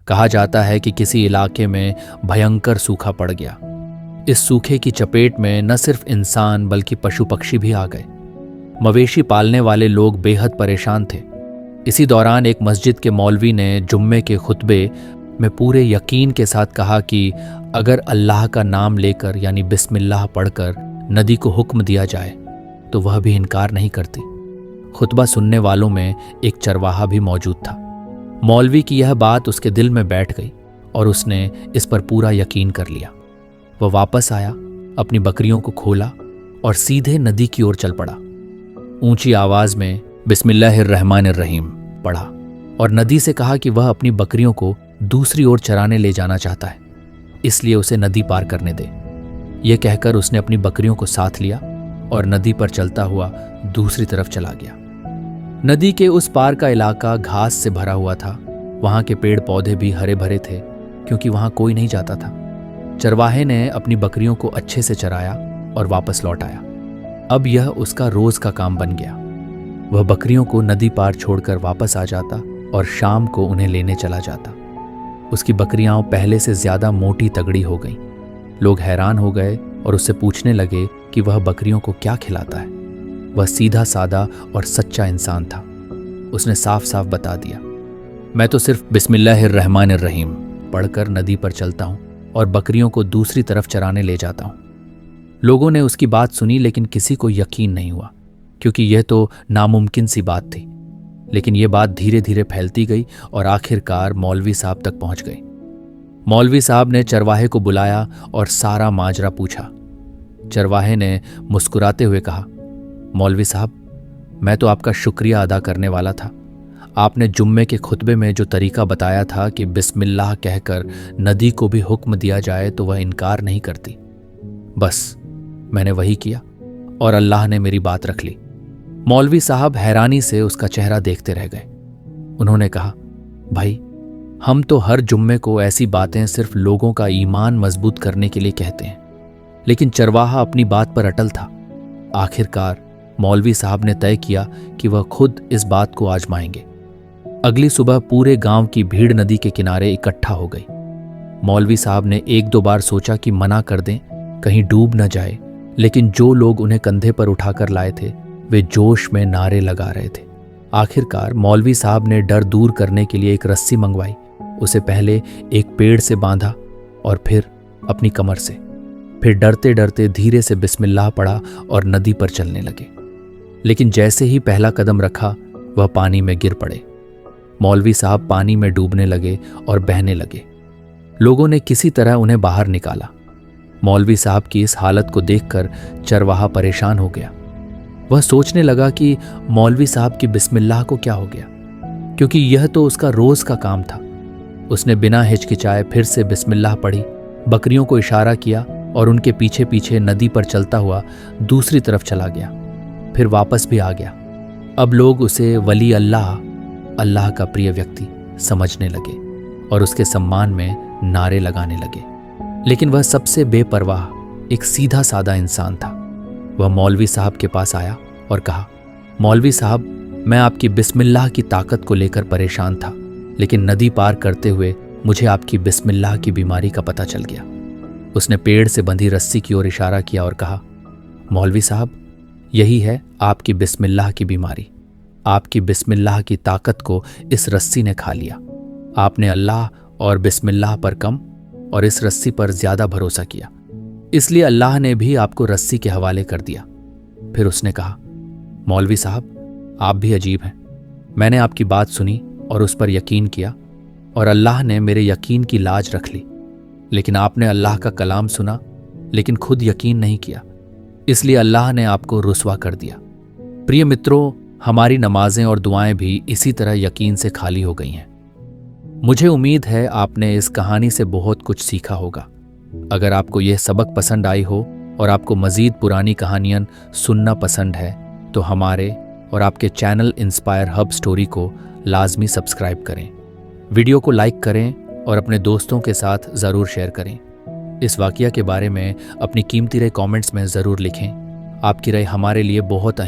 कहा जाता है कि किसी इलाके में भयंकर सूखा पड़ गया। इस सूखे की चपेट में न सिर्फ इंसान बल्कि पशु पक्षी भी आ गए। मवेशी पालने वाले लोग बेहद परेशान थे। इसी दौरान एक मस्जिद के मौलवी ने जुम्मे के खुतबे में पूरे यकीन के साथ कहा कि अगर अल्लाह का नाम लेकर यानी बिस्मिल्लाह पढ़कर नदी को हुक्म दिया जाए तो वह भी इनकार नहीं करती। खुतबा सुनने वालों में एक चरवाहा भी मौजूद था। मौलवी की यह बात उसके दिल में बैठ गई और उसने इस पर पूरा यकीन कर लिया। वह वापस आया, अपनी बकरियों को खोला और सीधे नदी की ओर चल पड़ा। ऊंची आवाज में बिस्मिल्लाहिर्रहमानिर्रहीम पढ़ा और नदी से कहा कि वह अपनी बकरियों को दूसरी ओर चराने ले जाना चाहता है, इसलिए उसे नदी पार करने दे। यह कहकर उसने अपनी बकरियों को साथ लिया और नदी पर चलता हुआ दूसरी तरफ चला गया। नदी के उस पार का इलाका घास से भरा हुआ था। वहां के पेड़ पौधे भी हरे भरे थे क्योंकि वहां कोई नहीं जाता था। चरवाहे ने अपनी बकरियों को अच्छे से चराया और वापस लौट आया। अब यह उसका रोज का काम बन गया। वह बकरियों को नदी पार छोड़कर वापस आ जाता और शाम को उन्हें लेने चला जाता। उसकी बकरियां पहले से ज्यादा मोटी तगड़ी हो गईं। लोग हैरान हो गए और उससे पूछने लगे कि वह बकरियों को क्या खिलाता है। वह सीधा सादा और सच्चा इंसान था। उसने साफ साफ बता दिया, मैं तो सिर्फ बिस्मिल्लाहिर्रहमानिर्रहीम पढ़कर नदी पर चलता हूं और बकरियों को दूसरी तरफ चराने ले जाता हूं। लोगों ने उसकी बात सुनी लेकिन किसी को यकीन नहीं हुआ क्योंकि यह तो नामुमकिन सी बात थी। लेकिन यह बात धीरे धीरे फैलती गई और आखिरकार मौलवी साहब तक पहुंच गई। मौलवी साहब ने चरवाहे को बुलाया और सारा माजरा पूछा। चरवाहे ने मुस्कुराते हुए कहा, मौलवी साहब, मैं तो आपका शुक्रिया अदा करने वाला था। आपने जुम्मे के खुतबे में जो तरीका बताया था कि बिस्मिल्लाह कहकर नदी को भी हुक्म दिया जाए तो वह इनकार नहीं करती। बस मैंने वही किया और अल्लाह ने मेरी बात रख ली। मौलवी साहब हैरानी से उसका चेहरा देखते रह गए। उन्होंने कहा, भाई, हम तो हर जुम्मे को ऐसी बातें सिर्फ लोगों का ईमान मजबूत करने के लिए कहते हैं, लेकिन चरवाहा अपनी बात पर अटल था। आखिरकार मौलवी साहब ने तय किया कि वह खुद इस बात को आजमाएंगे। अगली सुबह पूरे गांव की भीड़ नदी के किनारे इकट्ठा हो गई। मौलवी साहब ने एक दो बार सोचा कि मना कर दें, कहीं डूब न जाए, लेकिन जो लोग उन्हें कंधे पर उठाकर लाए थे वे जोश में नारे लगा रहे थे। आखिरकार मौलवी साहब ने डर दूर करने के लिए एक रस्सी मंगवाई। उसे पहले एक पेड़ से बांधा और फिर अपनी कमर से। फिर डरते डरते धीरे से बिस्मिल्लाह पढ़ा और नदी पर चलने लगे। लेकिन जैसे ही पहला कदम रखा वह पानी में गिर पड़े। मौलवी साहब पानी में डूबने लगे और बहने लगे। लोगों ने किसी तरह उन्हें बाहर निकाला। मौलवी साहब की इस हालत को देखकर चरवाहा परेशान हो गया। वह सोचने लगा कि मौलवी साहब की बिस्मिल्लाह को क्या हो गया, क्योंकि यह तो उसका रोज का काम था। उसने बिना हिचकिचाए फिर से बिस्मिल्लाह पढ़ी, बकरियों को इशारा किया और उनके पीछे पीछे नदी पर चलता हुआ दूसरी तरफ चला गया। फिर वापस भी आ गया। अब लोग उसे वली अल्लाह, अल्लाह का प्रिय व्यक्ति समझने लगे और उसके सम्मान में नारे लगाने लगे। लेकिन वह सबसे बेपरवाह एक सीधा सादा इंसान था। वह मौलवी साहब के पास आया और कहा, मौलवी साहब, मैं आपकी बिस्मिल्लाह की ताकत को लेकर परेशान था, लेकिन नदी पार करते हुए मुझे आपकी बिस्मिल्लाह की बीमारी का पता चल गया। उसने पेड़ से बंधी रस्सी की ओर इशारा किया और कहा, मौलवी साहब, यही है आपकी बिस्मिल्लाह की बीमारी। आपकी बिस्मिल्लाह की ताकत को इस रस्सी ने खा लिया। आपने अल्लाह और बिस्मिल्लाह पर कम और इस रस्सी पर ज्यादा भरोसा किया, इसलिए अल्लाह ने भी आपको रस्सी के हवाले कर दिया। फिर उसने कहा, मौलवी साहब, आप भी अजीब हैं। मैंने आपकी बात सुनी और उस पर यकीन किया और अल्लाह ने मेरे यकीन की लाज रख ली। लेकिन आपने अल्लाह का कलाम सुना लेकिन खुद यकीन नहीं किया, इसलिए अल्लाह ने आपको रुसवा कर दिया। प्रिय मित्रों, हमारी नमाजें और दुआएं भी इसी तरह यकीन से खाली हो गई हैं। मुझे उम्मीद है आपने इस कहानी से बहुत कुछ सीखा होगा। अगर आपको यह सबक पसंद आई हो और आपको मज़ीद पुरानी कहानियाँ सुनना पसंद है तो हमारे और आपके चैनल इंस्पायर हब स्टोरी को लाजमी सब्सक्राइब करें। वीडियो को लाइक करें और अपने दोस्तों के साथ ज़रूर शेयर करें। इस वाक़या के बारे में अपनी कीमती राय कमेंट्स में ज़रूर लिखें। आपकी राय हमारे लिए बहुत अहम